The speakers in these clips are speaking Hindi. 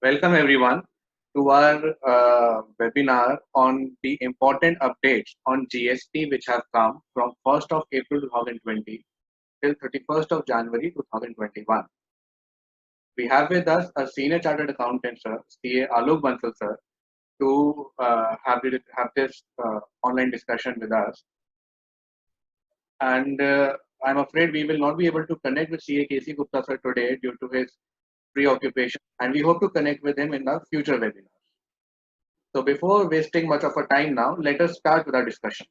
Welcome everyone to our webinar on the important updates on GST which have come from 1st of April 2020 till 31st of January 2021. We have with us a senior chartered accountant, sir, CA Alok Bansal, sir, to have this online discussion with us. And I'm afraid we will not be able to connect with CA KC Gupta, sir, today due to his preoccupation, and we hope to connect with him in the future webinars. So before wasting much of our time now, let us start with our discussion.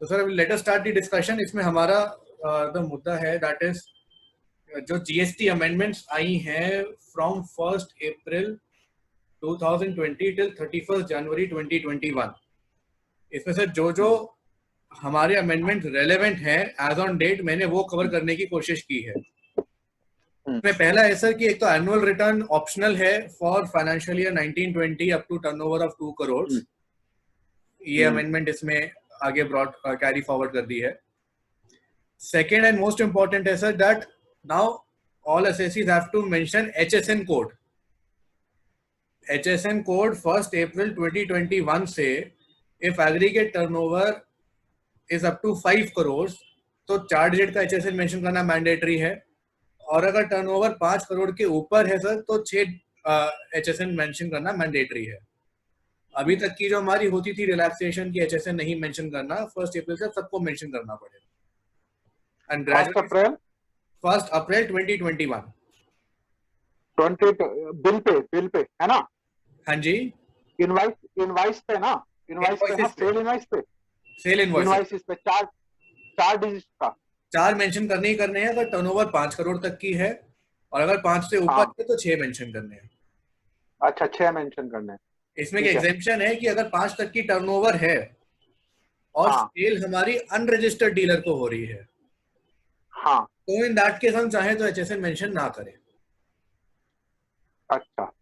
So sir, let us start the discussion. इसमें हमारा the मुद्दा है that is जो GST amendments आई हैं from 1st April 2020 till 31st January 2021. इसमें सर जो हमारे अमेंडमेंट रेलेवेंट है एज ऑन डेट मैंने वो कवर करने की कोशिश की है। इसमें पहला है सर कि एक तो एनुअल रिटर्न ऑप्शनल है for financial year 1920 up to turnover of 2 crore. ये अमेंडमेंट इसमें आगे ब्रॉड कैरी फॉरवर्ड कर दी है। सेकेंड एंड मोस्ट इंपॉर्टेंट है sir that now all assessees have to mention HSN code. HSN code 1st April 2021 से if aggregate turnover is up to 5 crore तो चार्ट डेट का HSN मेंशन करना मैंडेटरी है, और अगर टर्नओवर 5 करोड़ के ऊपर है सर तो 6 HSN मेंशन करना मैंडेटरी है। अभी तक की जो हमारी होती थी रिलैक्सेशन की HSN नहीं मेंशन करना, 1st April से सबको मेंशन करना पड़ेगा। And 1st April 2021 bill pay है ना? हाँ जी, इनवाइस पे ना, सेल इनवाइस पे चार डिजिट का 4 मेंशन करने ही करने हैं अगर टर्नओवर 5 करोड़ तक की है, और अगर 5 से ऊपर है तो 6 मेंशन करने हैं। अच्छा, 6 मेंशन करने हैं। इसमें एक एग्जेम्पशन है कि अगर 5 तक की टर्नओवर है और सेल हमारी अनरजिस्टर्ड डीलर को हो रही है, हाँ, तो इन दैट केस हम चाहे तो HSN मेंशन ना करें। अच्छा,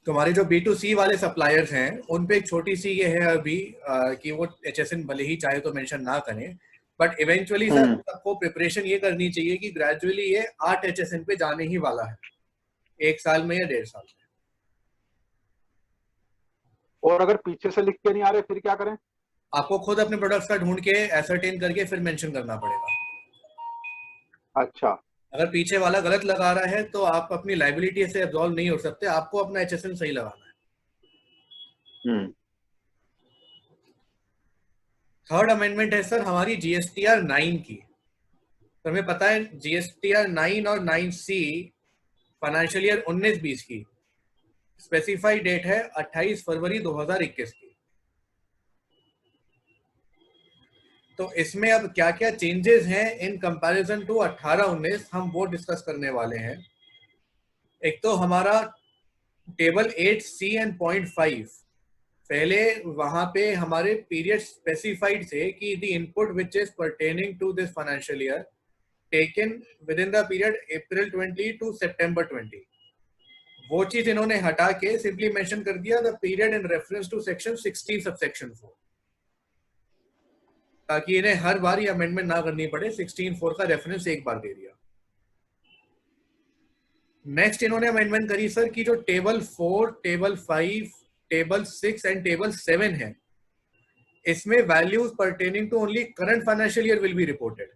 तो हमारे जो B2C वाले सप्लायर्स हैं उन पे एक छोटी सी ये है अभी कि वो HSN भले ही चाहे तो मेंशन ना करें, बट इवेंचुअली सर सबको प्रिपरेशन ये करनी चाहिए कि ग्रेजुअली ये 8 HSN पे जाने ही वाला है, 1 साल में या 1.5 साल में। और अगर पीछे से लिख के नहीं आ रहे फिर क्या करें? आपको खुद अपने प्रोडक्ट्स का ढूंढ के एसर्टेन करके फिर मेंशन करना पड़ेगा। अच्छा, अगर पीछे वाला गलत लगा रहा है तो आप अपनी लायबिलिटी से एब्जॉल्व नहीं हो सकते, आपको अपना HSN सही लगाना है। थर्ड अमेंडमेंट है सर हमारी GSTR 9 की। तो हमें पता है GSTR 9 और 9C फाइनेंशियल ईयर 19-20 की स्पेसिफाइड डेट है 28 फरवरी 2021 की। तो इसमें अब क्या क्या चेंजेस हैं इन कंपैरिजन टू 18-19 हम वो डिस्कस करने वाले हैं। एक तो हमारा टेबल 8C एंड 0.5, पहले वहां पे हमारे पीरियड स्पेसिफाइड थे कि the input which is pertaining to this financial year taken within the period April 20 to September 20, वो चीज इन्होंने हटा के सिंपली मेंशन कर दिया the period in reference to section 16 subsection 4, ताकि इन्हें हर बार ये अमेंडमेंट ना करनी पड़े, 16(4) का रेफरेंस एक बार दे दिया। नेक्स्ट इन्होंने अमेंडमेंट करी सर कि जो table 4, table 5, table 6 and table 7 है, इसमें values pertaining to only current financial year will be reported,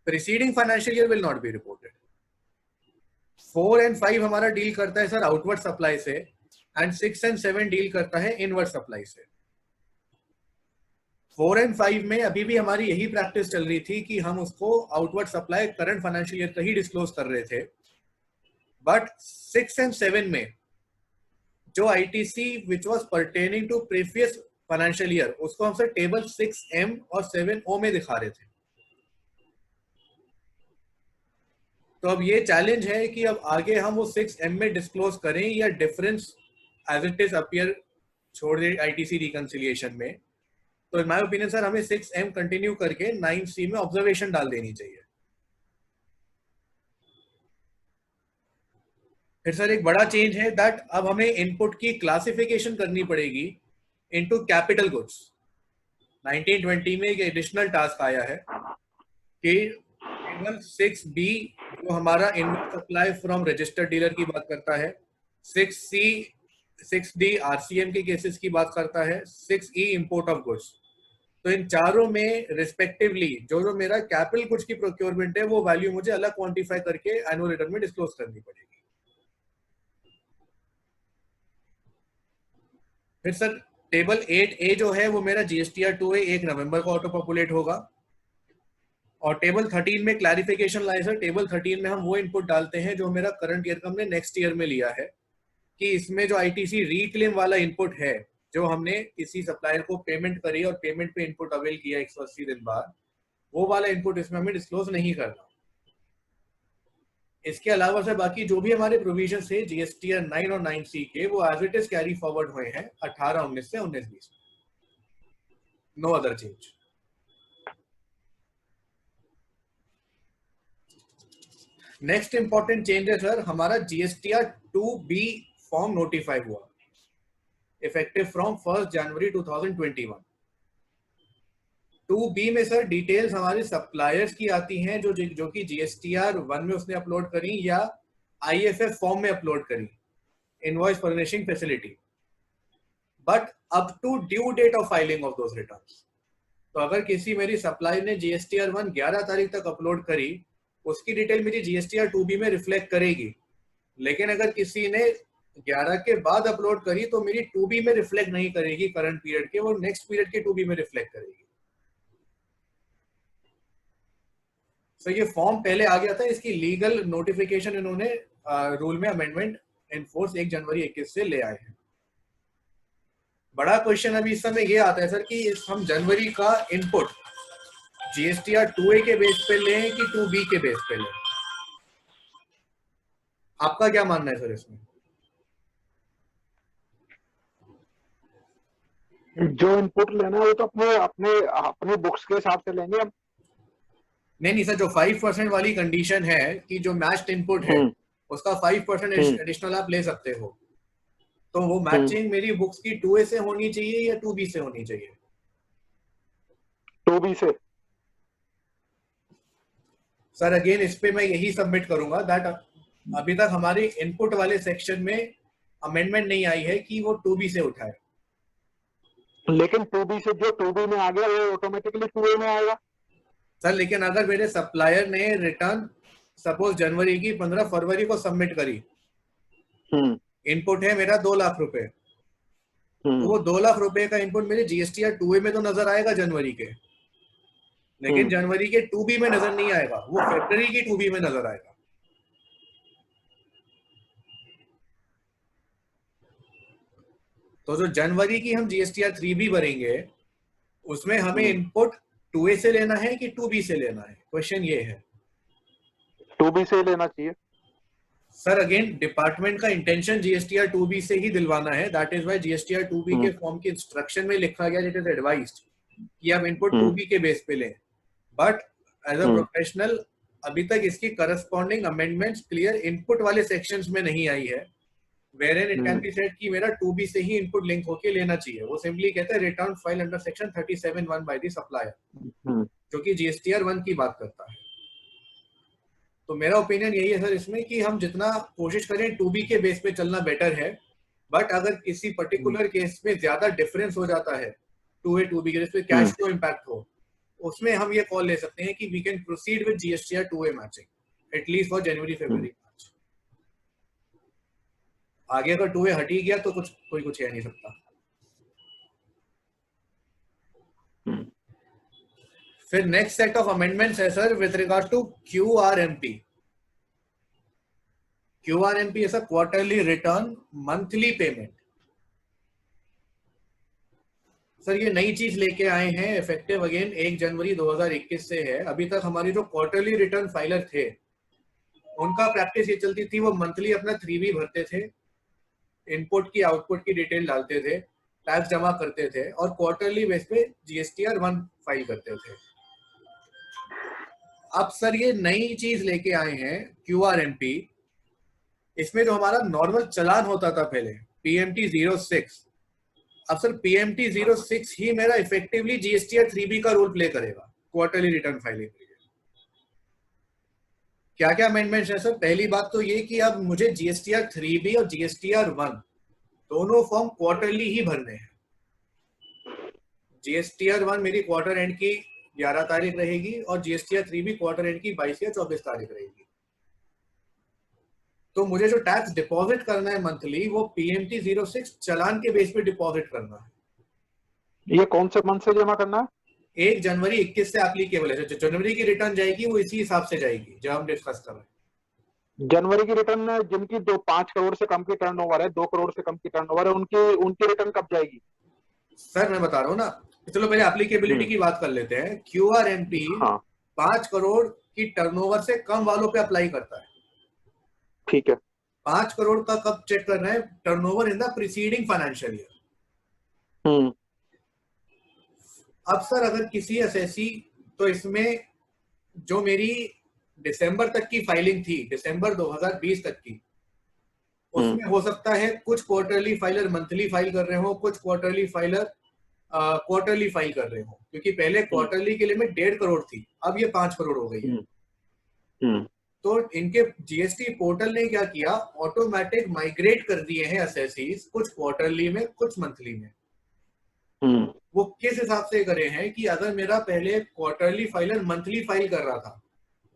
preceding financial year will not be reported. 4 and 5 हमारा डील करता है सर आउटवर्ड सप्लाई से, एंड 6 एंड 7 डील करता है इनवर्ड सप्लाई से। 4 एंड 5 में अभी भी हमारी यही प्रैक्टिस चल रही थी कि हम उसको outward supply current financial year का ही डिस्क्लोज कर रहे थे, बट 6 एंड 7 में जो ITC which was pertaining to previous financial year उसको हम सर टेबल 6M और 7O में दिखा रहे थे। तो अब ये चैलेंज है कि अब आगे हम वो 6M में डिस्क्लोज करें या difference as it is appear छोड़ दे ITC रिकंसिलिएशन में। तो इन माय ओपिनियन सर हमें 6M कंटिन्यू करके 9C में ऑब्जर्वेशन डाल देनी चाहिए। फिर सर एक बड़ा चेंज है दैट अब हमें इनपुट की क्लासिफिकेशन करनी पड़ेगी इनटू कैपिटल गुड्स। 1920 में एक एडिशनल टास्क आया है कि टेबल 6B जो हमारा inverse supply from registered dealer की बात करता है, 6C 6D RCM के केसेस की बात करता है, 6E इंपोर्ट ऑफ गुड्स। तो इन चारों में रिस्पेक्टिवली जो जो मेरा कैपिटल गुड्स की प्रोक्योरमेंट है वो वैल्यू मुझे अलग क्वांटिफाई करके एनुअल रिटर्न में डिस्क्लोज करनी पड़ेगी। फिर सर टेबल 8A जो है वो मेरा GSTR 2A 1 नवंबर को ऑटो पॉपुलेट होगा। और टेबल 13 में क्लैरिफिकेशन लाए सर, टेबल 13 में हम वो इनपुट डालते हैं जो मेरा करंट ईयर का हमने नेक्स्ट ईयर में लिया है, कि इसमें जो ITC रीक्लेम वाला इनपुट है जो हमने किसी सप्लायर को पेमेंट करी और पेमेंट पे इनपुट अवेल किया 180 दिन बाद, वो वाला इनपुट इसमें हमें डिस्क्लोज नहीं करना। इसके अलावा सर बाकी जो भी हमारे प्रोविजन थे GSTR 9 और 9C के, वो as it is carry forward हुए हैं 18-19 से 19-20। No other change. Next important change है सर हमारा GSTR 2B फॉर्म नोटिफाई हुआ इफेक्टिव फ्रॉम 1 जनवरी 2021। 2B में सर डिटेल्स हमारे सप्लायर्स की आती हैं जो कि GSTR 1 में उसने अपलोड करी या IFF फॉर्म में अपलोड करी, invoice furnishing facility, but up to due date of filing of those returns. तो अगर किसी मेरी सप्लाई ने GSTR 1 11 तारीख तक अपलोड करी, उसकी डिटेल मेरी GSTR 2B में रिफ्लेक्ट करेगी, लेकिन अगर किसी ने 11 के बाद अपलोड करी तो मेरी 2B में रिफ्लेक्ट नहीं करेगी करंट पीरियड के, वो नेक्स्ट पीरियड के 2B में रिफ्लेक्ट करेगी। तो ये फॉर्म पहले आ गया था, इसकी लीगल नोटिफिकेशन इन्होंने रूल में अमेंडमेंट एनफोर्स 1 जनवरी 21 से ले आए हैं। बड़ा क्वेश्चन अभी इस समय ये आता है सर कि हम जनवरी का इनपुट GSTR 2A के बेस पे लें कि 2B के बेस पे लें? आपका क्या मानना है सर इसमें? जो इनपुट लेना है वो तो अपने अपने अपने बुक्स के हिसाब से लेंगे हम। नहीं सर, जो 5% वाली कंडीशन है कि जो मैच्ड इनपुट है उसका 5% एडिशनल आप ले सकते हो, तो वो मैचिंग मेरी बुक्स की 2A से होनी चाहिए या 2B से होनी चाहिए? 2B से। सर अगेन इस पे मैं यही सबमिट करूंगा दैट अभी तक हमारे इनपुट वाले सेक्शन में अमेंडमेंट नहीं आई है कि वो 2B से उठाए। लेकिन 2B से जो 2B में आ गया वो ऑटोमेटिकली 2A में आएगा सर। लेकिन अगर मेरे सप्लायर ने रिटर्न सपोज जनवरी की 15 फरवरी को सबमिट करी, इनपुट है मेरा 2 लाख रुपए, तो वो 2 लाख रुपए का इनपुट मेरे GSTR 2A में तो नजर आएगा जनवरी के, लेकिन जनवरी के 2B में नजर नहीं आएगा, वो फरवरी की 2B में नजर आएगा। तो जो जनवरी की हम GSTR 3B भरेंगे उसमें हमें इनपुट 2A से लेना है कि 2B से लेना है? क्वेश्चन ये है। 2B से लेना चाहिए सर अगेन डिपार्टमेंट का इंटेंशन GSTR 2B से ही दिलवाना है, that is why GSTR 2B के फॉर्म के इंस्ट्रक्शन में लिखा गया इट इज एडवाइज्ड कि आप इनपुट 2B के बेस पे लें, बट एज अ प्रोफेशनल अभी तक इसकी करस्पॉन्डिंग अमेंडमेंट्स क्लियर इनपुट वाले सेक्शंस में नहीं आई है, wherein it can be said कि मेरा 2B से ही इनपुट लिंक होके लेना चाहिए। वो सिंपली कहता है return file under section 37(1) by the supplier, जो कि GSTR 1 की बात करता है। तो मेरा ओपिनियन यही है सर इसमें कि हम जितना कोशिश करें 2B के बेस पे चलना बेटर है, बट अगर किसी पर्टिकुलर केस में ज्यादा डिफरेंस हो जाता है 2A 2B के बेस पे, कैश फ्लो इम्पैक्ट हो, उसमें हम ये कॉल ले सकते हैं कि we can proceed with GSTR 2A matching at least for January February. आगे अगर 2A हट ही गया तो कोई कुछ कह नहीं सकता। फिर नेक्स्ट सेट ऑफ अमेंडमेंट्स है sir with regard to QRMP। QRMP is a quarterly return monthly payment। Sir ये नई चीज लेके आए हैं, इफेक्टिव अगेन 1 जनवरी 2021 से है। अभी तक हमारी जो क्वार्टरली रिटर्न फाइलर थे उनका प्रैक्टिस ये चलती थी, वो मंथली अपना 3B भरते थे, इनपुट की आउटपुट की डिटेल डालते थे, टैक्स जमा करते थे और क्वार्टरली बेस पे GSTR 1 फाइल करते थे। अब सर ये नई चीज लेके आए हैं QRMP, इसमें जो हमारा नॉर्मल चालान होता था पहले PMT 06, अब सर PMT 06 ही मेरा इफेक्टिवली GSTR 3B का रोल प्ले करेगा क्वार्टरली रिटर्न फाइलिंग के लिए। क्या क्या अमेंडमेंट्स है सर? पहली बात तो ये कि अब मुझे GSTR 3B और GSTR 1 दोनों फॉर्म क्वार्टरली ही भरने हैं। GSTR 1 मेरी क्वार्टर एंड की 11 तारीख रहेगी और GSTR 3B क्वार्टर एंड की 22 या 24 तारीख रहेगी। तो मुझे जो टैक्स डिपॉजिट करना है मंथली, वो PMT 06 चालान के बेस पे डिपॉजिट करना है। ये कौन से मंथ से जमा करना है? 1 जनवरी 21 से एप्लीकेबल है। जो जनवरी की रिटर्न जाएगी वो इसी हिसाब से जाएगी जो हम डिस्कस कर रहे हैं। जनवरी की रिटर्न जिनकी 5 करोड़ से कम की टर्नओवर है, 2 करोड़ से कम की टर्नओवर है, उनकी रिटर्न कब जाएगी? सर मैं बता रहा हूँ ना, चलो पहले एप्लीकेबिलिटी की बात कर लेते हैं। QRMP हाँ 5 करोड़ की टर्नओवर से कम वालों पे अप्लाई करता है। ठीक है। 5 करोड़ का कब चेक करना है? Turnover in the preceding financial year. अब सर अगर किसी एसएससी, तो इसमें जो मेरी दिसंबर तक की फाइलिंग थी, दिसंबर 2020 तक की, उसमें हो सकता है कुछ क्वार्टरली फाइलर मंथली फाइल कर रहे हो, कुछ क्वार्टरली फाइलर क्वार्टरली फाइल कर रहे हो, क्योंकि पहले क्वार्टरली की लिमिट 1.5 करोड़ थी, अब ये 5 करोड़ हो गई है। तो इनके जीएसटी पोर्टल ने क्या किया, ऑटोमेटिक माइग्रेट कर दिए हैं एसएससीज, कुछ क्वार्टरली में कुछ मंथली में। वो किस हिसाब से करे हैं कि अगर मेरा पहले क्वार्टरली फाइलर मंथली फाइल कर रहा था,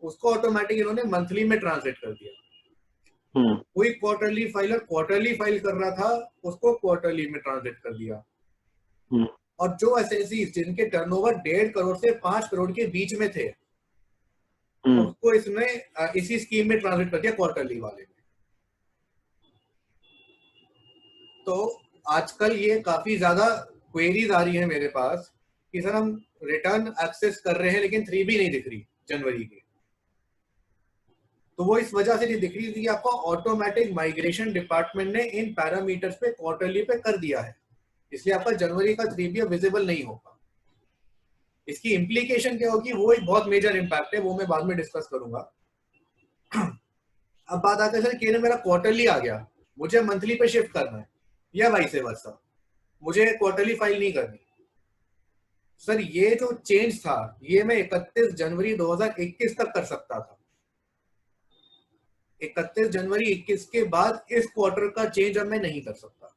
उसको ऑटोमेटिक इन्होंने मंथली में ट्रांसलेट कर दिया। कोई क्वार्टरली फाइलर क्वार्टरली फाइल कर रहा था, उसको क्वार्टरली में ट्रांसलेट कर दिया। और जो एसएससी जिनके टर्नओवर 1.5 करोड़ से 5 करोड़ के बीच में थे, उसको इसमें इसी स्कीम में ट्रांसलेट कर दिया क्वार्टरली वाले में। तो आजकल ये काफी ज्यादा क्वेरीज आ रही है मेरे पास कि सर हम रिटर्न एक्सेस कर रहे हैं लेकिन 3B नहीं दिख रही जनवरी की। तो वो इस वजह से नहीं दिख रही कि आपको ऑटोमेटिक माइग्रेशन डिपार्टमेंट ने इन पैरामीटर्स पे क्वार्टरली पे कर दिया है, इसलिए आपका जनवरी का 3B विजिबल नहीं होगा। इसकी इम्प्लीकेशन क्या होगी, वो एक बहुत मेजर इम्पैक्ट है, वो मैं बाद में डिस्कस करूंगा। अब बात आती है सर कि मेरा क्वार्टरली आ गया, मुझे मंथली पे शिफ्ट करना है या वाइस वर्सा, मुझे क्वार्टरली फाइल नहीं करनी। सर ये जो चेंज था, ये मैं 31 जनवरी 2021 तक कर सकता था। 31 जनवरी 21 के बाद इस क्वार्टर का चेंज अब मैं नहीं कर सकता।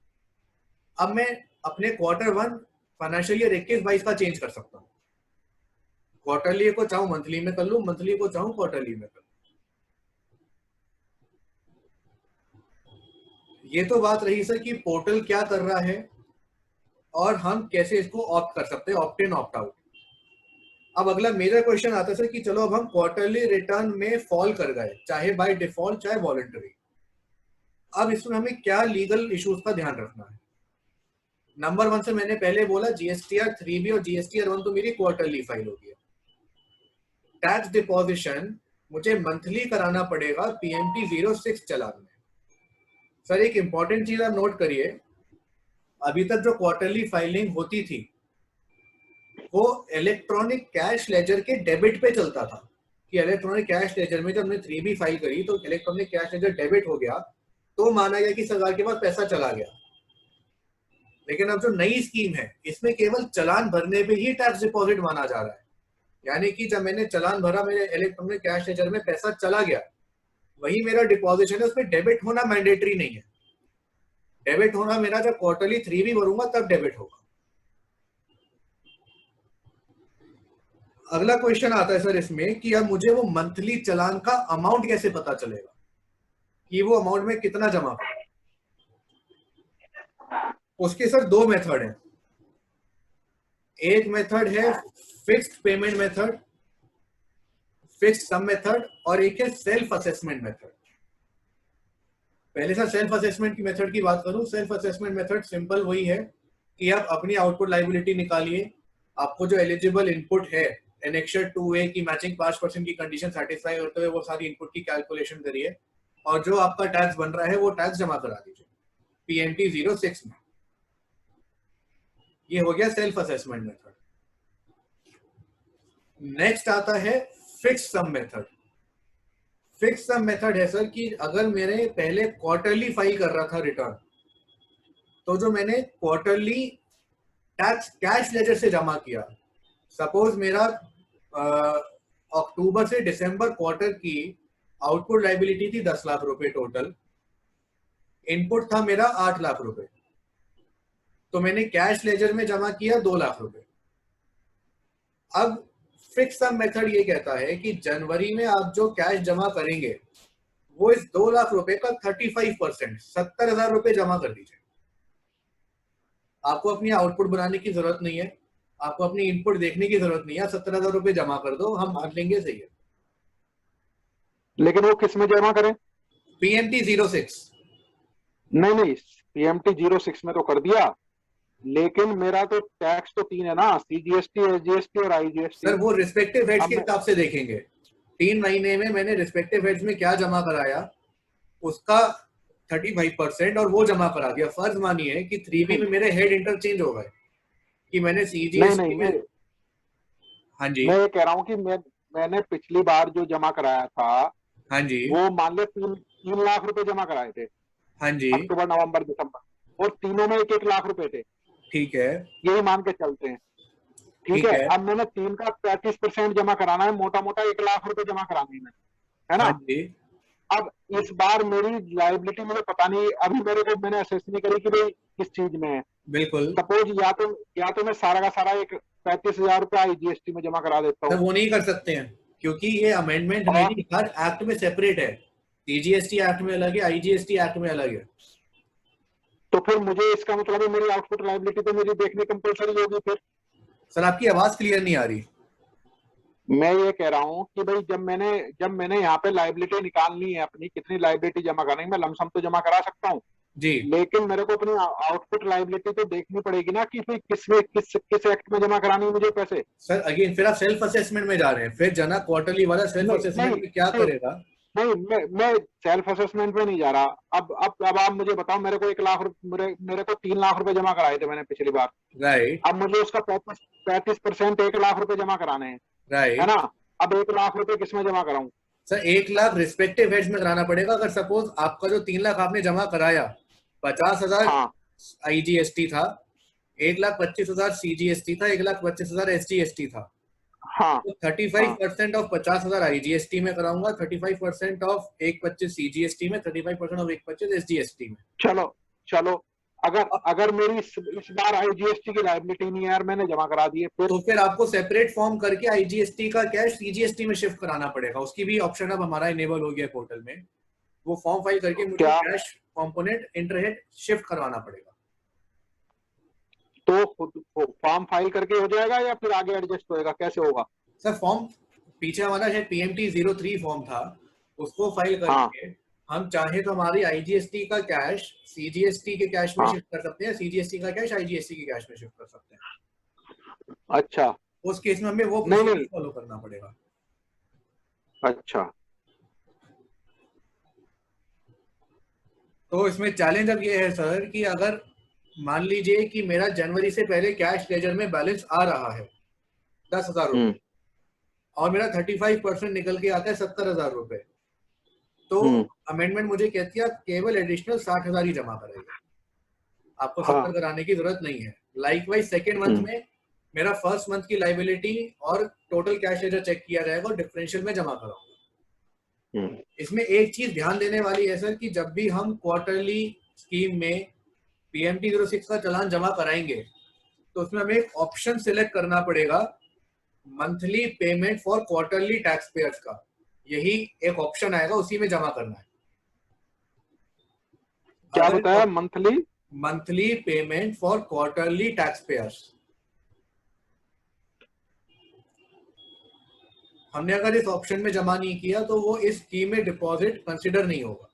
अब मैं अपने क्वार्टर 1 फाइनेंशियल ईयर 21-22 का चेंज कर सकता हूँ। क्वार्टरली को चाहूं मंथली में कर लूं, मंथली को चाहूं क्वार्टरली में कर लूं। ये तो बात रही सर कि पोर्टल क्या कर रहा है और हम कैसे इसको ऑप्ट कर सकते हैं, ऑप्ट इन ऑप्ट आउट। अब अगला मेजर क्वेश्चन आता है सर कि चलो अब हम क्वार्टरली रिटर्न में फॉल कर गए, चाहे बाय डिफॉल्ट चाहे वॉलंटरी। अब इसमें हमें क्या लीगल इश्यूज का ध्यान रखना है? नंबर 1 से मैंने पहले बोला GSTR 3B और GSTR 1 तो मेरी क्वार्टरली फाइल होगी। टैक्स डिपोजिशन मुझे मंथली कराना पड़ेगा PMT 06 चालान में। सर एक इंपॉर्टेंट चीज आप नोट करिए, अभी तक जो क्वार्टरली फाइलिंग होती थी वो इलेक्ट्रॉनिक कैश लेजर के डेबिट पे चलता था, कि इलेक्ट्रॉनिक कैश लेजर में जब हमने 3B फाइल करी तो इलेक्ट्रॉनिक कैश लेजर डेबिट हो गया, तो माना गया कि सरकार के पास पैसा चला गया। लेकिन अब जो नई स्कीम है, इसमें केवल चालान भरने पे ही टैक्स डिपॉजिट माना जा रहा है। यानी कि जब मैंने चालान भरा, मेरे इलेक्ट्रॉनिक कैश लेजर में पैसा चला गया, वही मेरा डिपॉजिशन है, उसमें डेबिट होना मैंडेटरी नहीं है। डेबिट होना मेरा जब क्वार्टरली 3B भरूंगा तब डेबिट होगा। अगला क्वेश्चन आता है सर इसमें कि अब मुझे वो मंथली चालान का अमाउंट कैसे पता चलेगा कि वो अमाउंट में कितना जमा कर। उसके सर 2 मेथड हैं। एक मेथड है fixed payment method, fixed sum method, और एक है सेल्फ असेसमेंट मेथड। पहले सर सेल्फ असेसमेंट की मेथड की बात करूं। सेल्फ असेसमेंट मेथड सिंपल वही है कि आप अपनी आउटपुट लायबिलिटी निकालिए, आपको जो एलिजिबल इनपुट है एनेक्सर 2A की मैचिंग 5% की कंडीशन सेटिस्फाई करते हुए वो सारी इनपुट की कैलकुलेशन करिए, और जो आपका टैक्स बन रहा है वो टैक्स जमा करा दीजिए PMT 06 में। ये हो गया सेल्फ असेसमेंट मेथड। नेक्स्ट आता है fixed sum method. Fixed sum method है सर कि अगर मैंने पहले क्वार्टरली फाइल कर रहा था रिटर्न, तो जो मैंने क्वार्टरली टैक्स कैश लेजर से जमा किया, सपोज मेरा अक्टूबर से दिसंबर क्वार्टर की आउटपुट लाइबिलिटी थी 10 लाख रुपए टोटल, इनपुट था मेरा 8 लाख रुपए, तो मैंने कैश लेजर में जमा किया 2 लाख रुपए। अब फिक्स सम मेथड ये कहता है कि जनवरी में आप जो कैश जमा करेंगे वो इस 2 लाख रुपए का 35%, 70,000 रुपए जमा कर दीजिए। आपको अपनी आउटपुट बनाने की जरूरत नहीं है, आपको अपनी इनपुट देखने की जरूरत नहीं है, 70,000 रुपए जमा कर दो, हम मान लेंगे सही है। लेकिन वो किस में जमा करें? PMT 06। नहीं, PMT 06 में तो कर दिया, लेकिन मेरा तो टैक्स तो 3 है ना, CGST, SGST और IGST। सर वो रिस्पेक्टिव हेड्स अब के मैं- हिसाब से देखेंगे। 3 महीने में मैंने रिस्पेक्टिव हेड्स में क्या जमा कराया उसका 35% और वो जमा करा दिया। फर्ज मानिए कि 3B में मेरे हेड इंटरचेंज हो गए कि मैंने नहीं, CGST में। हाँ जी, मैं ये कह रहा हूँ कि मैंने पिछली बार जो जमा कराया था हाँ जी, वो मान ले 3 लाख रुपए जमा कराए थे, हाँ जी, अक्टूबर, नवंबर, दिसंबर, और तीनों में 1-1 लाख रुपए थे, ठीक है, यही मान के चलते हैं। ठीक ठीक है, है, अब मैंने 3 का 35% जमा कराना है, मोटा मोटा 1 लाख रुपए जमा कराने हैं, है हाँ ना। जी, अब इस बार मेरी लाइबिलिटी मुझे पता नहीं, अभी मेरे को मैंने असेस नहीं करी कि भाई किस चीज में है। बिल्कुल। सपोज या तो मैं सारा का सारा एक 35,000 रुपया IGST में जमा करा देता सर हूँ, वो नहीं कर सकते हैं क्योंकि ये अमेंडमेंट है और नहीं, हर एक्ट में सेपरेट है। CGST एक्ट में अलग है, IGST एक्ट में अलग है। तो फिर मुझे इसका मतलब है मेरी आउटपुट लाइबिलिटी तो मुझे देखनी कंपलसरी होगी फिर। सर आपकी आवाज क्लियर नहीं आ रही। मैं ये कह रहा हूँ कि भाई जब मैंने यहाँ पे लाइबिलिटी निकालनी है, अपनी कितनी लाइबिलिटी जमा करनी है, मैं लमसम तो जमा करा सकता हूँ, जी लेकिन मेरे को अपनी आउटपुट लाइबिलिटी तो देखनी पड़ेगी ना कि भाई किस एक्ट में जमा करानी है मुझे पैसे। सर, अगेन फिर आप सेल्फ असेसमेंट में जा रहे हैं। फिर जना क्वार्टरली वाला सेल्फ नहीं असेसमेंट नहीं में क्या नहीं करेगा? नहीं, मैं सेल्फ असेसमेंट में नहीं जा रहा। अब आप मुझे बताओ, मेरे को 1 लाख मेरे को 3 लाख रुपए जमा कराए थे मैंने पिछली बार। राइट, अब मुझे उसका 35% 1 लाख रुपए जमा कराने हैं, है राइट। ना। अब 1 लाख रुपए किसमें जमा कराऊं? सर 1 लाख रिस्पेक्टिव हेड्स में कराना पड़ेगा। अगर सपोज आपका जो 3 लाख आपने जमा कराया, 50,000 हाँ IGST था, 1,25,000 CGST था, 1,25,000 SGST था, हाँ तो 35% हाँ ऑफ 50,000 IGST में कराऊंगा, 35% ऑफ 1,25,000 CGST में, 35% ऑफ 1,25,000 SGST में। चलो चलो, अगर अगर मेरी इस बार IGST की लाइबिलिटी नहीं है यार, मैंने जमा करा दिए, फिर तो फिर आपको सेपरेट फॉर्म करके IGST का कैश CGST में शिफ्ट कराना पड़ेगा। उसकी भी ऑप्शन अब हमारा इनेबल हो गया पोर्टल में। वो फॉर्म फाइल करके मुझे क्या? कैश कंपोनेंट इंटरहेड शिफ्ट करवाना पड़ेगा। तो फॉर्म फाइल करके हो जाएगा या फिर आगे एडजस्ट होएगा, कैसे होगा? सर फॉर्म पीछे हमारा शायद PMT 03 फॉर्म था, उसको फाइल हाँ, करके हम चाहे तो हमारी IGST का कैश CGST के कैश में हाँ, शिफ्ट कर सकते हैं, CGST का कैश IGST के कैश में शिफ्ट कर सकते हैं। अच्छा, उस केस में हमें वो नहीं प्रोसीजर नहीं, फॉलो करना पड़ेगा। अच्छा, तो इसमें चैलेंज अब ये है सर कि अगर मान लीजिए कि मेरा जनवरी से पहले कैश लेजर में बैलेंस आ रहा है 10,000 हम्म, रुपए और मेरा 35% निकल के आता है 70,000 रुपए, तो हम्म, अमेंडमेंट मुझे कहती है आप केवल एडिशनल 60,000 ही जमा कराइए, आपको 70 हाँ, कराने की जरूरत नहीं है। लाइकवाइज सेकेंड मंथ हम्म, में मेरा फर्स्ट मंथ की लाइबिलिटी और टोटल कैश लेजर चेक किया जाएगा और डिफरेंशियल में जमा कराऊंगा। हम्म, इसमें एक चीज ध्यान देने वाली है सर कि जब भी हम क्वार्टरली स्कीम में PMT 06 का चालान जमा कराएंगे तो उसमें हमें एक ऑप्शन सिलेक्ट करना पड़ेगा, monthly payment for quarterly tax payers का। यही एक ऑप्शन आएगा, उसी में जमा करना है। क्या बताया? अगर monthly monthly payment for quarterly tax payers, हमने अगर इस ऑप्शन में जमा नहीं किया तो वो इस स्कीम में डिपॉजिट कंसिडर नहीं होगा।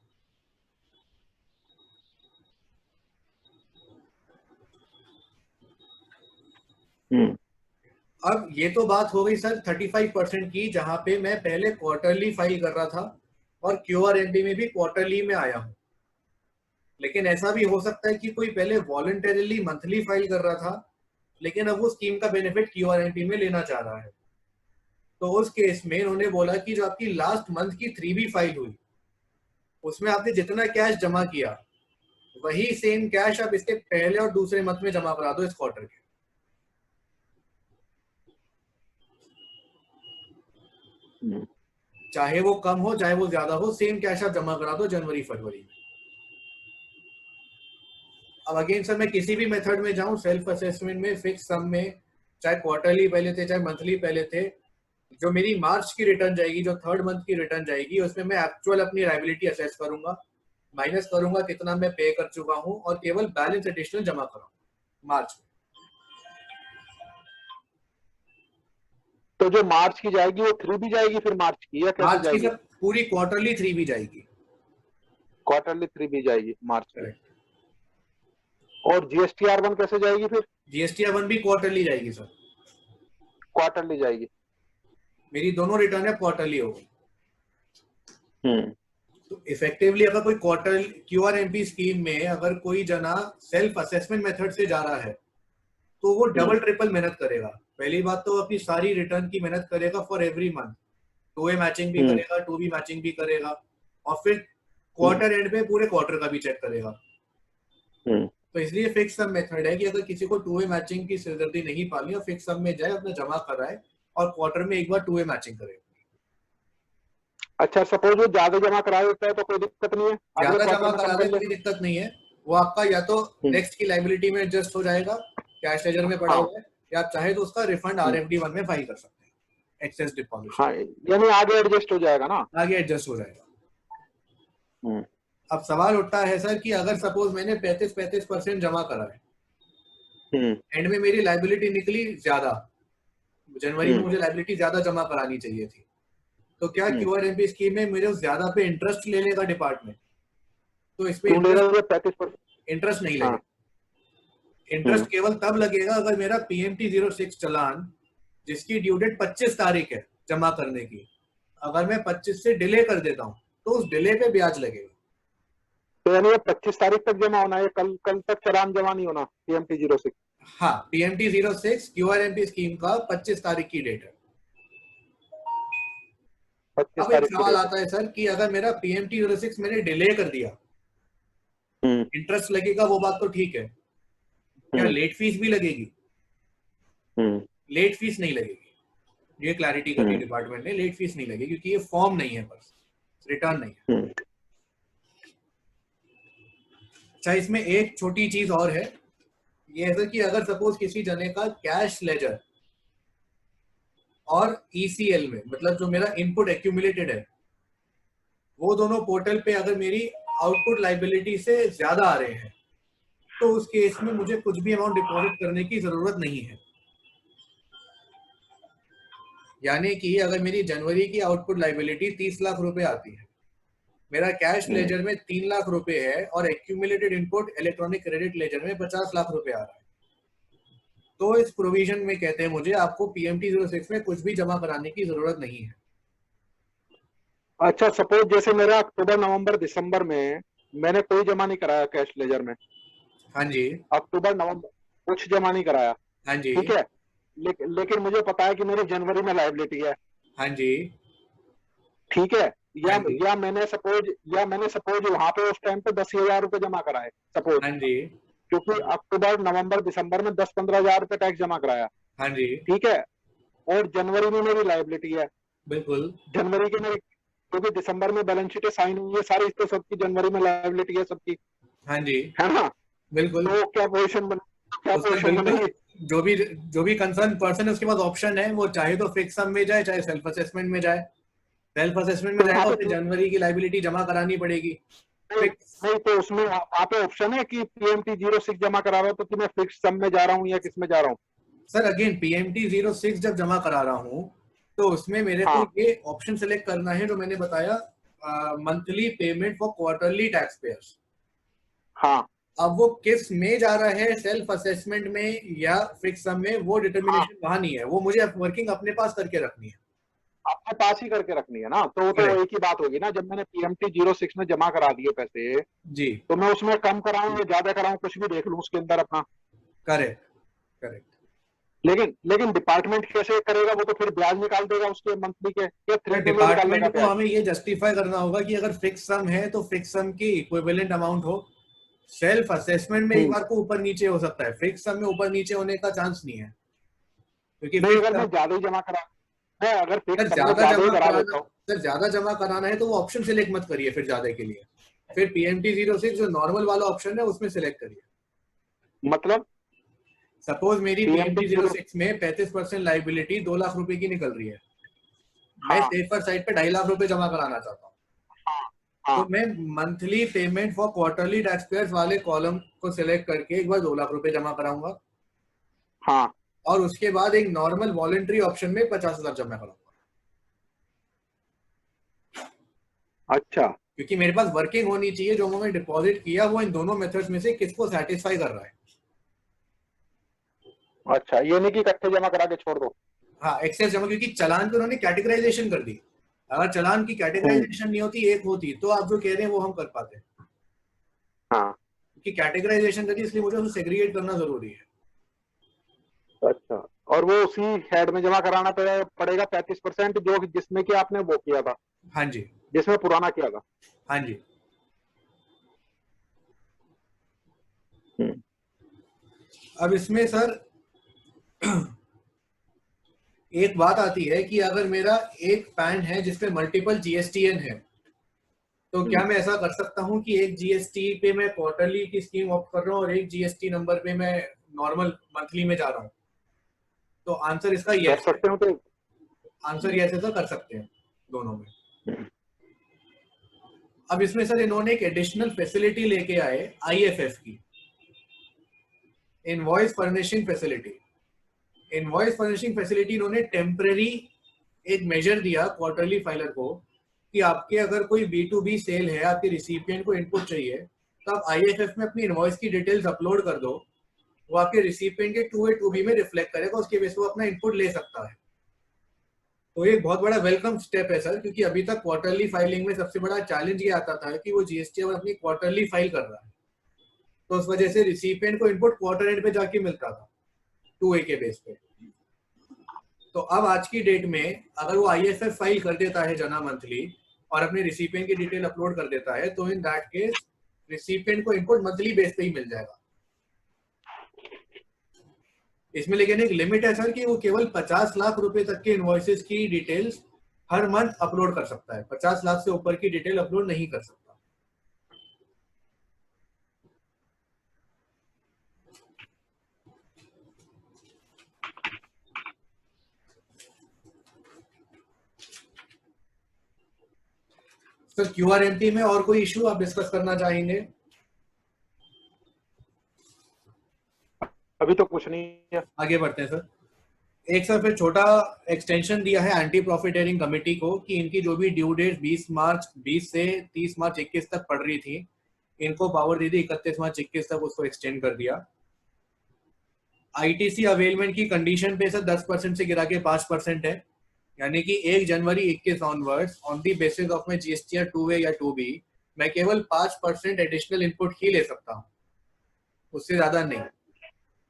अब ये तो बात हो गई सर 35% की, जहां पे मैं पहले क्वार्टरली फाइल कर रहा था और QRMB में भी क्वार्टरली में आया हूं। लेकिन ऐसा भी हो सकता है कि कोई पहले वॉलंटरीली मंथली फाइल कर रहा था लेकिन अब वो स्कीम का बेनिफिट QRMB में लेना चाह रहा है। तो उस केस में उन्होंने बोला कि जो आपकी लास्ट मंथ की 3B फाइल हुई उसमें आपने जितना कैश जमा किया वही सेम कैश आप इसके पहले और दूसरे मंथ में जमा करा दो इस क्वार्टर के। चाहे वो कम हो चाहे वो ज्यादा हो, सेम कैश आप जमा करा दो जनवरी फरवरी में। अब अगेन सर मैं किसी भी मेथड में जाऊं, सेल्फ असेसमेंट में, फिक्स सम में, चाहे क्वार्टरली पहले थे चाहे मंथली पहले थे, जो मेरी मार्च की रिटर्न जाएगी, जो थर्ड मंथ की रिटर्न जाएगी, उसमें मैं एक्चुअल अपनी लायबिलिटी असेस करूंगा, माइनस करूंगा कितना मैं पे कर चुका हूं और केवल बैलेंस एडिशनल जमा करूंगा मार्च में। तो जो मार्च की जाएगी वो 3 भी जाएगी फिर मार्च की, या कैसे मार्च की जाएगी? सब पूरी क्वार्टरली 3 भी जाएगी। क्वार्टरली 3 भी जाएगी मार्च की। करेक्ट। और GSTR1 कैसे जाएगी फिर? GSTR1 भी क्वार्टरली जाएगी सर। क्वार्टरली जाएगी। मेरी दोनों रिटर्न है क्वार्टरली हो गई। तो इफेक्टिवली अगर कोई क्वार्टर QRMP स्कीम में अगर कोई जना सेल्फ असेसमेंट मेथड से जा रहा है तो वो डबल ट्रिपल मेहनत करेगा। पहली बात तो अपनी सारी रिटर्न की मेहनत करेगा for every month, 2A matching भी करेगा, 2B मैचिंग भी करेगा, और फिर क्वार्टर एंड पे पूरे क्वार्टर का भी चेक करेगा। तो इसलिए फिक्स सम मेथड है कि अगर किसी को 2A मैचिंग की सिरदर्दी नहीं पाली और फिक्स सम में जाए, अपना जमा कराए और क्वार्टर में एक बार 2A मैचिंग करे। अच्छा, सपोज वो ज्यादा जमा करा देता है तो कोई दिक्कत नहीं है? ज्यादा जमा करा दे कोई दिक्कत नहीं है, वो आपका या तो नेक्स्ट की लायबिलिटी में एडजस्ट हो जाएगा, कैश लेजर में पड़ा हुआ है, या आप चाहे तो उसका रिफंड RFD1 में फाइल कर सकते हैं, एक्सेस डिपॉजिट। हाँ, यानी आगे एडजस्ट हो जाएगा ना? आगे एडजस्ट हो जाएगा। अब सवाल उठता है सर कि अगर सपोज मैंने 35% जमा करा है, एंड में मेरी लायबिलिटी निकली ज्यादा, जनवरी में मुझे लायबिलिटी ज्यादा जमा करानी चाहिए थी, तो क्या QRMP स्कीम में मेरे ज्यादा पे इंटरेस्ट ले लेगा डिपार्टमेंट? तो इसमें इंटरेस्ट नहीं लगेगा। इंटरेस्ट केवल तब लगेगा अगर मेरा PMT06 चालान जिसकी ड्यू डेट 25 तारीख है जमा करने की, अगर मैं 25 से डिले कर देता हूं तो उस डिले पे ब्याज लगेगा। तो यानी 25 तारीख तक जमा होना है, कल तक चालान जमा नहीं होना PMT06? हाँ, PMT06 QRMP स्कीम का 25 तारीख की डेट है। अब एक सवाल आता है सर कि अगर मेरा PMT06 मैंने डिले कर दिया, इंटरेस्ट लगेगा, वो बात तो ठीक है, क्या लेट फीस भी लगेगी? लेट फीस नहीं लगेगी, ये क्लैरिटी करनी डिपार्टमेंट ने, लेट फीस नहीं लगेगी क्योंकि ये फॉर्म नहीं है, बस रिटर्न नहीं है। अच्छा, इसमें एक छोटी चीज और है, ये है कि अगर सपोज किसी जने का कैश लेजर और ECL में, मतलब जो मेरा इनपुट एक्यूमुलेटेड है, वो दोनों पोर्टल पे अगर मेरी आउटपुट लायबिलिटी से ज्यादा आ रहे हैं, तो उस केस में मुझे कुछ भी अमाउंट डिपॉजिट करने की जरूरत नहीं है। यानी कि अगर मेरी जनवरी की आउटपुट लायबिलिटी 30 लाख रुपए आती है, मेरा कैश लेजर में 3 लाख रुपए है और accumulated input electronic credit ledger में 50 लाख रुपए आ रहा है, तो इस प्रोविजन में कहते हैं मुझे आपको PMT06 में कुछ भी जमा कराने की जरूरत नहीं है। अच्छा, सपोज जैसे मेरा अक्टूबर नवंबर दिसंबर में मैंने कोई जमा नहीं कराया कैश लेजर में। हाँ जी। अक्टूबर नवंबर कुछ जमा नहीं कराया। हाँ जी। ठीक है, लेकिन मुझे पता है कि मेरी जनवरी में लायबिलिटी है। हाँ जी। ठीक है, या मैंने सपोज वहां पे उस टाइम पे 10,000 रुपए जमा कराए सपोज। हाँ जी। क्योंकि अक्टूबर नवंबर दिसंबर में 10-15 हजार रुपए टैक्स जमा कराया। हाँ जी। ठीक है, और जनवरी में मेरी लायबिलिटी है। बिल्कुल। जनवरी के मेरी, क्योंकि दिसंबर में बैलेंस शीट साइन हुई है सारी, इसको सबकी जनवरी में लायबिलिटी है सबकी। हाँ जी। है ना? बिल्कुल। तो क्या पोजीशन बनेगी? जो भी कंसर्न पर्सन है उसके पास ऑप्शन है, वो चाहे तो फिक्स सम में जाए चाहे सेल्फ असेसमेंट में जाए। सेल्फ असेसमेंट में जाएगा तो जनवरी की लायबिलिटी जमा करानी पड़ेगी। नहीं, तो उसमें वहाँ पे ऑप्शन है कि PMT06 जमा करा रहा हूँ तो मैं फिक्स सम में जा रहा हूँ या किस में जा रहा हूँ? सर अगेन PMT06 जब जमा करा रहा हूँ तो उसमें मेरे को ये ऑप्शन सेलेक्ट करना है जो मैंने बताया, monthly payment for quarterly tax payers. हाँ, अब वो किस में जा रहा है, सेल्फ असेसमेंट में या फिक्स सम में, वो डिटर्मिनेशन वहां नहीं है, वो मुझे वर्किंग अपने पास करके रखनी है, अपने पास ही करके रखनी है ना। तो एक ही बात होगी ना, जब मैंने PMT06 में जमा करा दिए पैसे जी, तो मैं उसमें कम कराऊं या ज्यादा कराऊं कुछ भी देख लूं उसके अंदर अपना। Correct correct. लेकिन डिपार्टमेंट कैसे करेगा? वो तो फिर ब्याज निकाल देगा उसके मंथली के, या थ्रेड में डिपार्टमेंट को हमें ये जस्टिफाई करना होगा कि अगर फिक्स सम है तो फिक्स सम की इक्विवेलेंट अमाउंट हो। सेल्फ असेसमेंट में एक बार को ऊपर नीचे हो सकता है, फिक्स सम में ऊपर नीचे होने का चांस नहीं है, क्योंकि नहीं, अगर मैं ज्यादा ही जमा करा है, अगर सर फिक्स है मैं ज्यादा ज्यादा ही जमा करा कराना, लेता हूँ। सर ज्यादा जमा कराना है तो वो ऑप्शन सिलेक्ट मत करिए फिर ज्यादा के लिए, फिर PMT06 जो नॉर्मल वाला ऑप्शन है उसमें सिलेक्ट करिए। मतलब सपोज मेरी PMT PMT06 में 35% लाइबिलिटी 2 लाख रुपए की निकल रही है, मैं हाँ सेफर साइड पे 2.5 लाख रुपए जमा कराना चाहता हूँ, हाँ तो हाँ मैं monthly payment for quarterly tax payers वाले कॉलम को सिलेक्ट करके एक बार 2 लाख रुपए जमा कराऊंगा, हाँ। और उसके बाद एक नॉर्मल वॉलंटरी ऑप्शन में 50,000 जमा कराऊंगा, अच्छा क्योंकि मेरे पास वर्किंग होनी चाहिए जो मैंने डिपॉजिट किया वो इन दोनों मेथड्स में से किसको सेटिस्फाई कर रहा है। अच्छा, ये नहीं कि इकट्ठे जमा करा के छोड़ दो। हाँ एक्सेस जमा, क्योंकि चालान पे उन्होंने कैटेगराइजेशन कर दी, अगर चालान की कैटेगराइजेशन नहीं होती एक होती तो आप जो कह रहे हैं वो हम कर पाते, हाँ क्योंकि कैटेगराइजेशन करी इसलिए मुझे उसे सेग्रीगेट करना जरूरी है। अच्छा, और वो उसी हेड में जमा कराना पड़ेगा 35%, जो जिसमें कि आपने वो किया था, हाँ जी, जिसमें पुराना किया था। हाँ जी। हम्म, अब इसमें सर एक बात आती है कि अगर मेरा एक पैन है जिसपे मल्टीपल GSTN है, तो क्या मैं ऐसा कर सकता हूँ कि एक GST पे मैं क्वार्टरली की स्कीम ऑप्ट कर रहा हूँ और एक GST नंबर पे मैं नॉर्मल मंथली में जा रहा हूँ? तो आंसर इसका कर यस है, सकते हो तो। आंसर यस है, तो कर सकते हैं दोनों में। अब इसमें सर इन्होंने एक एडिशनल फैसिलिटी लेके आए IFF की, invoice furnishing facility. Invoice furnishing facility इन्होंने टेम्पररी एक मेजर दिया क्वार्टरली फाइलर को कि आपके अगर कोई B2B सेल है, आपके रिसिपिएंट को इनपुट चाहिए, तो आप IFF में अपनी इनवॉइस की डिटेल्स अपलोड कर दो, वो आपके रिसिपिएंट के 2A 2B में रिफ्लेक्ट करेगा, उसके बेस पे वो अपना इनपुट ले सकता है। तो ये बहुत बड़ा वेलकम स्टेप है सर, क्योंकि अभी तक क्वार्टरली फाइलिंग में सबसे बड़ा चैलेंज ये आता था कि वो GST अपनी क्वार्टरली फाइल कर रहा है, तो उस वजह से रिसिपिएंट को इनपुट क्वार्टर एंड पे जाके मिलता था 2A के बेस पे। तो अब आज की डेट में अगर वो IFF फाइल कर देता है जना मंथली और अपने रिसिपिएंट की डिटेल अपलोड कर देता है, तो इन दैट केस रिसिपिएंट को इनपुट मंथली बेस पे ही मिल जाएगा। इसमें लेकिन एक लिमिट है सर कि वो केवल 50 लाख रुपए तक के इनवॉइसेस की डिटेल्स हर मंथ अपलोड कर सकता है, 50 लाख से ऊपर की डिटेल अपलोड नहीं कर सकता। सर QRMP में और कोई इशू आप डिस्कस करना चाहेंगे? अभी तो कुछ नहीं है। आगे बढ़ते हैं सर। एक सर फिर छोटा एक्सटेंशन दिया है एंटी प्रॉफिटेरिंग कमेटी को कि इनकी जो भी ड्यू डेट 20 से 30 मार्च 21 तक पड़ रही थी, इनको पावर दे दी 31 मार्च 21 तक उसको एक्सटेंड कर दिया। ITC अवेलमेंट की कंडीशन पे सर 10% से गिरा के 5% है, यानी कि 1 जनवरी 21 onwards on the basis of my GSTR 2A या 2B मैं केवल 5% एडिशनल इनपुट ही ले सकता हूँ, उससे ज्यादा नहीं।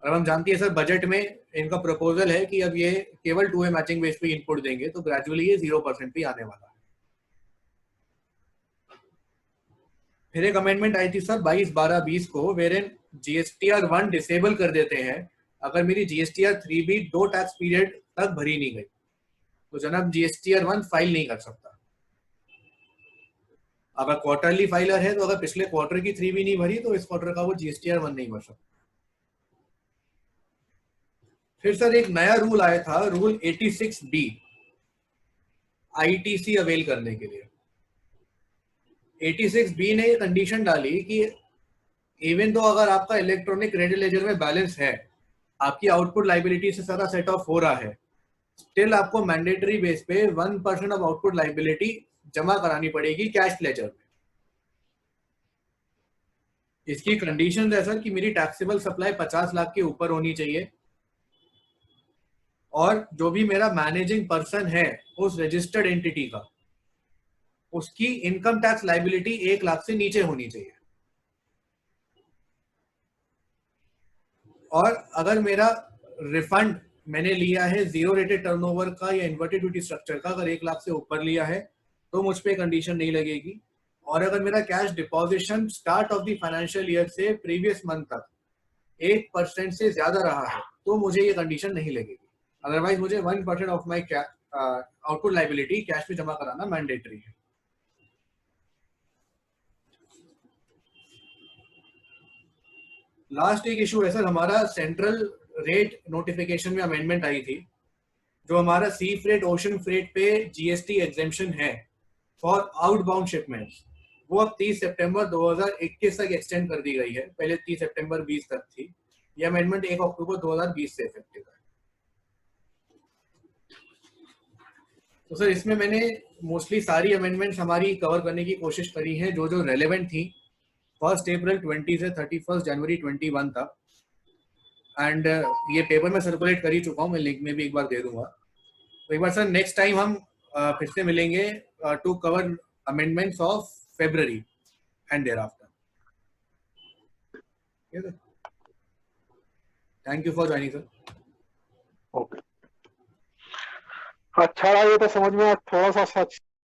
और हम जानती है सर बजट में इनका प्रपोजल है कि अब ये केवल 2A मैचिंग बेस पे इनपुट देंगे, तो ग्रेजुअली ये 0% पे आने वाला है। फिर एक अमेंडमेंट आई थी सर 22/12/20 को, वेर GSTR 1 डिसेबल कर देते हैं अगर मेरी GSTR 3B 2 टैक्स पीरियड तक भरी नहीं गई, तो जनाब GSTR 1 फाइल नहीं कर सकता। अगर क्वार्टरली फाइलर है तो अगर पिछले क्वार्टर की 3B नहीं भरी तो इस क्वार्टर का वो GSTR 1 नहीं भर सकता। फिर सर एक नया रूल आया था, रूल 86B ITC अवेल करने के लिए। 86B ने कंडीशन डाली कि इवन तो अगर आपका इलेक्ट्रॉनिक क्रेडिट लेजर में बैलेंस है, आपकी आउटपुट लाइबिलिटी से सारा सेट ऑफ हो रहा है, स्टिल आपको मैंडेटरी बेस पे 1% ऑफ आउटपुट लाइबिलिटी जमा करानी पड़ेगी कैश लेजर में। इसकी कंडीशन है सर कि मेरी टैक्सेबल सप्लाई 50 लाख के ऊपर होनी चाहिए, और जो भी मेरा मैनेजिंग पर्सन है उस रजिस्टर्ड एंटिटी का, उसकी इनकम टैक्स लाइबिलिटी 1 लाख से नीचे होनी चाहिए। और अगर मेरा रिफंड मैंने लिया है जीरो रेटेड टर्नओवर का या इन्वर्टेड ड्यूटी स्ट्रक्चर का, अगर 1 लाख से ऊपर लिया है तो मुझ पे कंडीशन नहीं लगेगी। और अगर मेरा cash deposition start of the financial year से प्रीवियस मंथ तक 1% से ज्यादा रहा है तो मुझे ये कंडीशन नहीं लगेगी। अदरवाइज मुझे 1% of my output liability cash में जमा कराना मैंडेटरी है। लास्ट एक इशू है सर, हमारा सेंट्रल रेट नोटिफिकेशन में अमेंडमेंट आई थी, जो हमारा सी फ्रेट ओशन फ्रेट पे जीएसटी एग्जेम्पशन है फॉर आउटबाउंड शिपमेंट्स, वो अब 30 सितंबर 2021 तक एक्सटेंड कर दी गई है। पहले 30 सितंबर 20 तक थी। ये अमेंडमेंट 1 अक्टूबर 2020 से इफेक्टिव है। तो सर इसमें मैंने मोस्टली सारी अमेंडमेंट्स हमारी कवर करने की कोशिश करी है, जो जो रेलेवेंट थी 1 अप्रैल 20 से 31 जनवरी 21 तक। एंड ये पेपर में सर्कुलेट कर ही चुका हूँ, मैं लिंक में भी एक बार दे दूंगा। तो एक बार सर नेक्स्ट टाइम हम फिर से मिलेंगे to cover amendments of February and thereafter. Okay, sir. Thank you for joining, sir. Okay, अच्छा ये तो समझ में थोड़ा सा सच